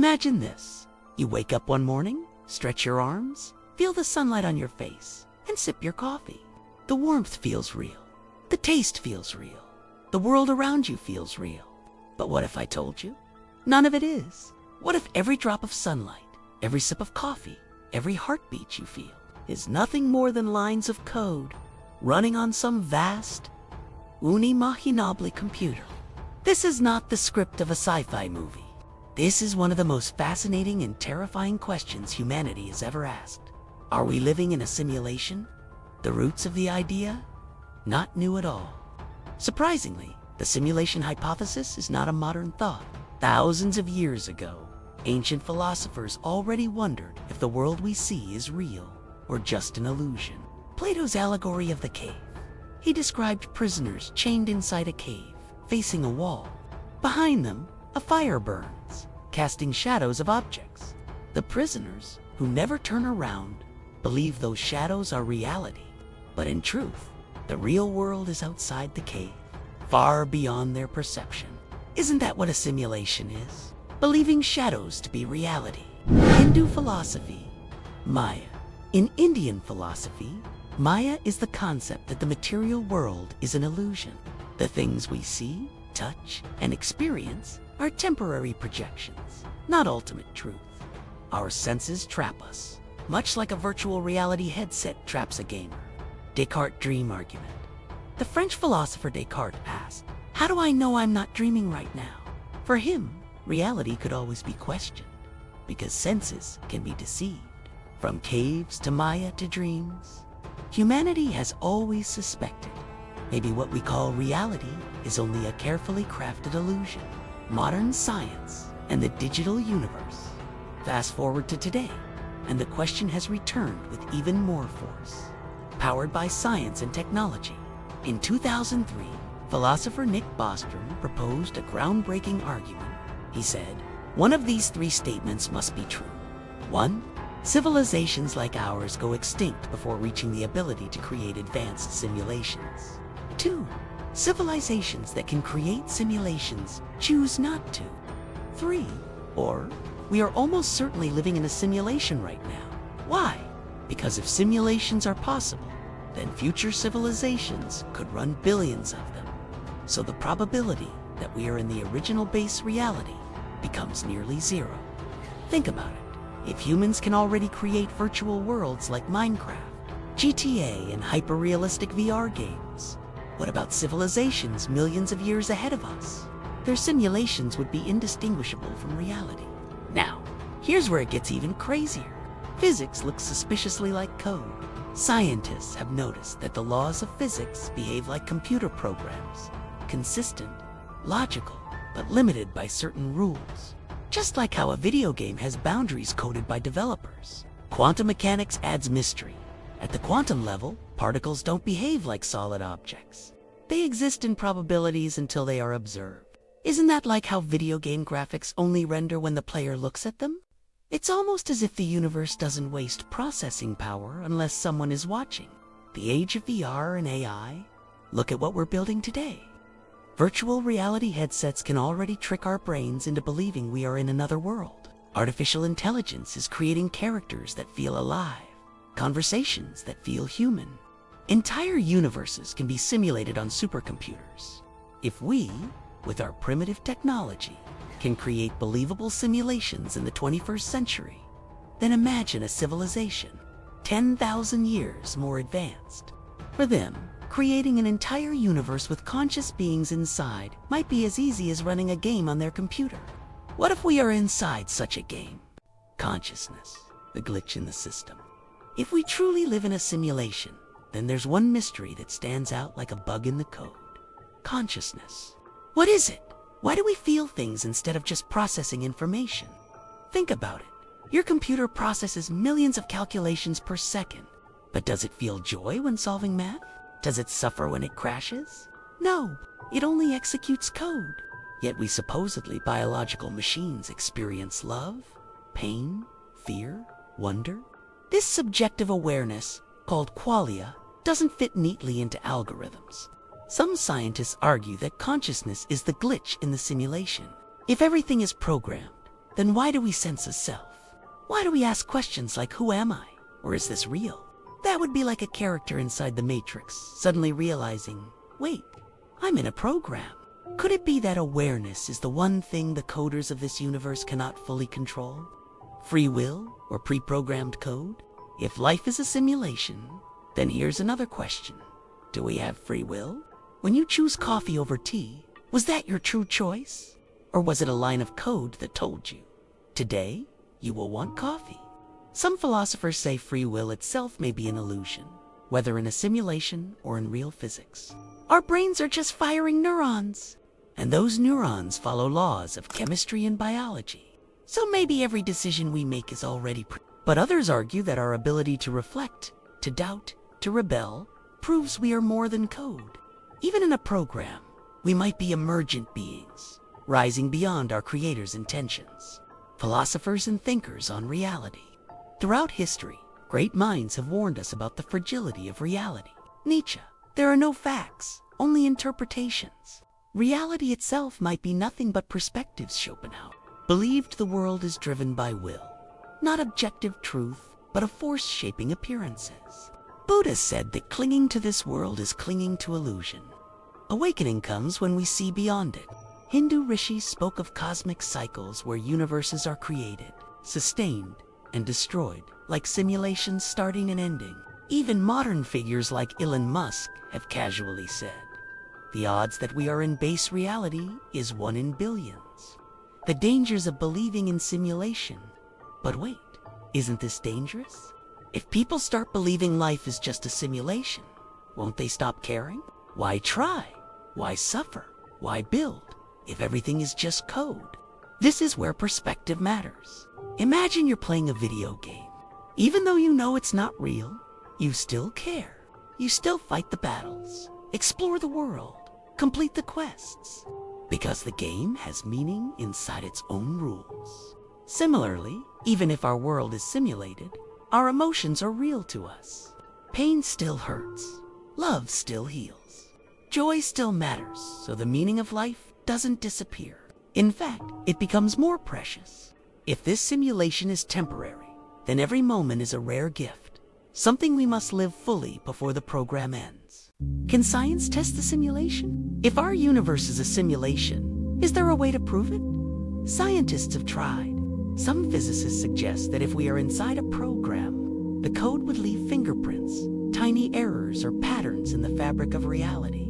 Imagine this. You wake up one morning, stretch your arms, feel the sunlight on your face, and sip your coffee. The warmth feels real. The taste feels real. The world around you feels real. But what if I told you? None of it is. What if every drop of sunlight, every sip of coffee, every heartbeat you feel is nothing more than lines of code running on some vast, unimaginable computer? This is not the script of a sci-fi movie. This is one of the most fascinating and terrifying questions humanity has ever asked. Are we living in a simulation? The roots of the idea? Not new at all. Surprisingly, the simulation hypothesis is not a modern thought. Thousands of years ago, ancient philosophers already wondered if the world we see is real or just an illusion. Plato's Allegory of the Cave. He described prisoners chained inside a cave, facing a wall. Behind them, a fire burns, casting shadows of objects. The prisoners, who never turn around, believe those shadows are reality. But in truth, the real world is outside the cave, far beyond their perception. Isn't that what a simulation is? Believing shadows to be reality. Hindu philosophy, Maya. In Indian philosophy, Maya is the concept that the material world is an illusion. The things we see, touch, and experience are temporary projections, not ultimate truth. Our senses trap us, much like a virtual reality headset traps a gamer. Descartes' dream argument. The French philosopher Descartes asked, "How do I know I'm not dreaming right now?" For him, reality could always be questioned, because senses can be deceived. From caves to Maya to dreams, humanity has always suspected maybe what we call reality is only a carefully crafted illusion. Modern science and the digital universe. Fast forward to today, and the question has returned with even more force. Powered by science and technology. In 2003, philosopher Nick Bostrom proposed a groundbreaking argument. He said, one of these three statements must be true. 1. Civilizations like ours go extinct before reaching the ability to create advanced simulations. 2. Civilizations that can create simulations choose not to. 3. Or, we are almost certainly living in a simulation right now. Why? Because if simulations are possible, then future civilizations could run billions of them. So the probability that we are in the original base reality becomes nearly zero. Think about it. If humans can already create virtual worlds like Minecraft, GTA, and hyper-realistic VR games, what about civilizations millions of years ahead of us? Their simulations would be indistinguishable from reality. Now, here's where it gets even crazier. Physics looks suspiciously like code. Scientists have noticed that the laws of physics behave like computer programs, consistent, logical, but limited by certain rules. Just like how a video game has boundaries coded by developers. Quantum mechanics adds mystery. At the quantum level, particles don't behave like solid objects. They exist in probabilities until they are observed. Isn't that like how video game graphics only render when the player looks at them? It's almost as if the universe doesn't waste processing power unless someone is watching. The age of VR and AI, look at what we're building today. Virtual reality headsets can already trick our brains into believing we are in another world. Artificial intelligence is creating characters that feel alive, conversations that feel human. Entire universes can be simulated on supercomputers. If we, with our primitive technology, can create believable simulations in the 21st century, then imagine a civilization 10,000 years more advanced. For them, creating an entire universe with conscious beings inside might be as easy as running a game on their computer. What if we are inside such a game? Consciousness, the glitch in the system. If we truly live in a simulation, then there's one mystery that stands out like a bug in the code. Consciousness. What is it? Why do we feel things instead of just processing information? Think about it. Your computer processes millions of calculations per second. But does it feel joy when solving math? Does it suffer when it crashes? No, it only executes code. Yet we supposedly biological machines experience love, pain, fear, wonder. This subjective awareness, called qualia, doesn't fit neatly into algorithms. Some scientists argue that consciousness is the glitch in the simulation. If everything is programmed, then why do we sense a self? Why do we ask questions like, who am I? Or is this real? That would be like a character inside the Matrix suddenly realizing, wait, I'm in a program. Could it be that awareness is the one thing the coders of this universe cannot fully control? Free will or pre-programmed code? If life is a simulation, then here's another question. Do we have free will? When you choose coffee over tea, was that your true choice? Or was it a line of code that told you, today you will want coffee? Some philosophers say free will itself may be an illusion, whether in a simulation or in real physics. Our brains are just firing neurons, and those neurons follow laws of chemistry and biology. So maybe every decision we make is already But others argue that our ability to reflect, to doubt, to rebel, proves we are more than code. Even in a program, we might be emergent beings, rising beyond our creator's intentions. Philosophers and thinkers on reality. Throughout history, great minds have warned us about the fragility of reality. Nietzsche, there are no facts, only interpretations. Reality itself might be nothing but perspectives. Schopenhauer believed the world is driven by will, not objective truth, but a force shaping appearances. Buddha said that clinging to this world is clinging to illusion. Awakening comes when we see beyond it. Hindu rishis spoke of cosmic cycles where universes are created, sustained, and destroyed, like simulations starting and ending. Even modern figures like Elon Musk have casually said, the odds that we are in base reality is 1 in billions. The dangers of believing in simulation. But wait, isn't this dangerous? If people start believing life is just a simulation, won't they stop caring? Why try? Why suffer? Why build if everything is just code? This is where perspective matters. Imagine you're playing a video game. Even though you know it's not real, you still care. You still fight the battles, explore the world, complete the quests, because the game has meaning inside its own rules. Similarly, even if our world is simulated, our emotions are real to us. Pain still hurts. Love still heals. Joy still matters, so the meaning of life doesn't disappear. In fact, it becomes more precious. If this simulation is temporary, then every moment is a rare gift, something we must live fully before the program ends. Can science test the simulation? If our universe is a simulation, is there a way to prove it? Scientists have tried. Some physicists suggest that if we are inside a program, the code would leave fingerprints, tiny errors or patterns in the fabric of reality.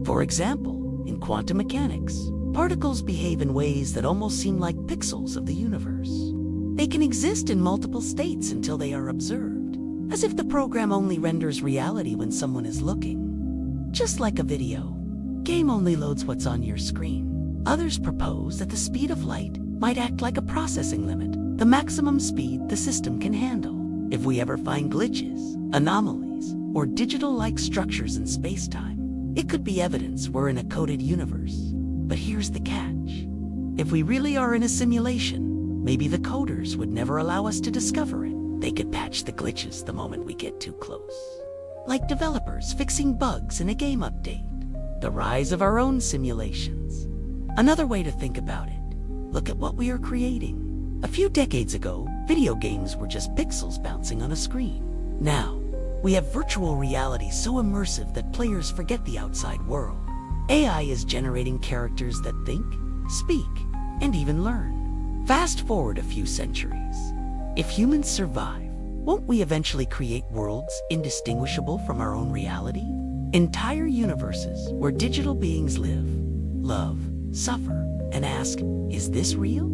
For example, in quantum mechanics, particles behave in ways that almost seem like pixels of the universe. They can exist in multiple states until they are observed, as if the program only renders reality when someone is looking. Just like a video, game only loads what's on your screen. Others propose that the speed of light might act like a processing limit, the maximum speed the system can handle. If we ever find glitches, anomalies, or digital-like structures in space-time, it could be evidence we're in a coded universe. But here's the catch. If we really are in a simulation, maybe the coders would never allow us to discover it. They could patch the glitches the moment we get too close. Like developers fixing bugs in a game update. The rise of our own simulations. Another way to think about it, look at what we are creating. A few decades ago, video games were just pixels bouncing on a screen. Now, we have virtual reality so immersive that players forget the outside world. AI is generating characters that think, speak, and even learn. Fast forward a few centuries. If humans survive, won't we eventually create worlds indistinguishable from our own reality? Entire universes where digital beings live, love, suffer, and ask, is this real?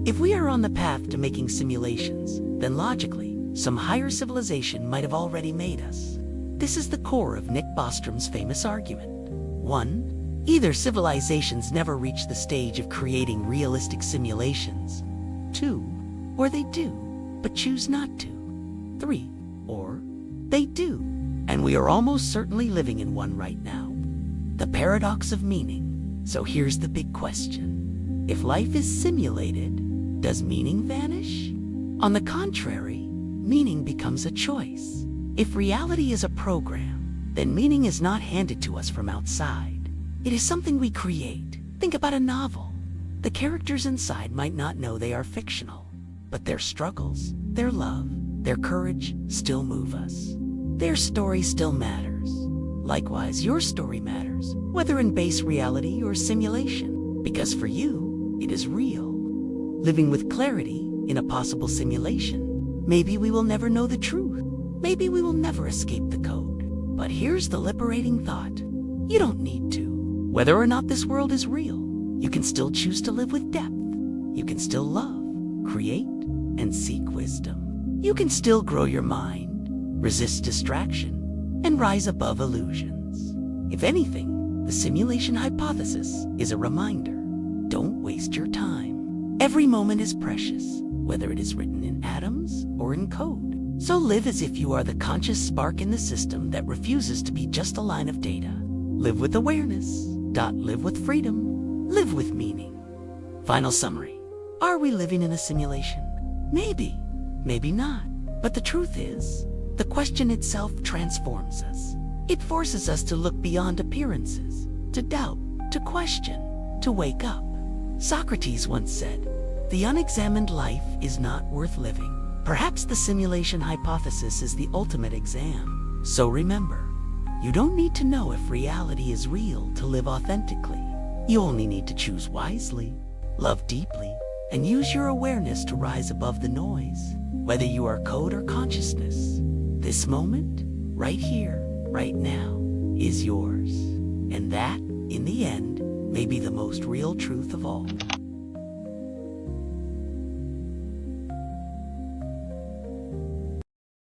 If we are on the path to making simulations, then logically, some higher civilization might have already made us. This is the core of Nick Bostrom's famous argument. 1. Either civilizations never reach the stage of creating realistic simulations. 2. Or they do, but choose not to. 3. Or they do, and we are almost certainly living in one right now. The paradox of meaning. So here's the big question. If life is simulated, does meaning vanish? On the contrary, meaning becomes a choice. If reality is a program, then meaning is not handed to us from outside. It is something we create. Think about a novel. The characters inside might not know they are fictional, but their struggles, their love, their courage still move us. Their story still matters. Likewise, your story matters, whether in base reality or simulation, because for you, it is real. Living with clarity in a possible simulation, maybe we will never know the truth. Maybe we will never escape the code. But here's the liberating thought. You don't need to. Whether or not this world is real, you can still choose to live with depth. You can still love, create, and seek wisdom. You can still grow your mind, resist distraction, and rise above illusions. If anything, the simulation hypothesis is a reminder. Don't waste your time. Every moment is precious, whether it is written in atoms or in code. So live as if you are the conscious spark in the system that refuses to be just a line of data. Live with awareness. Live with freedom. Live with meaning. Final summary. Are we living in a simulation? Maybe. Maybe not. But the truth is, the question itself transforms us. It forces us to look beyond appearances, to doubt, to question, to wake up. Socrates once said, "The unexamined life is not worth living." Perhaps the simulation hypothesis is the ultimate exam. So remember, you don't need to know if reality is real to live authentically. You only need to choose wisely, love deeply, and use your awareness to rise above the noise, whether you are code or consciousness. This moment, right here, right now, is yours. And that, in the end, may be the most real truth of all.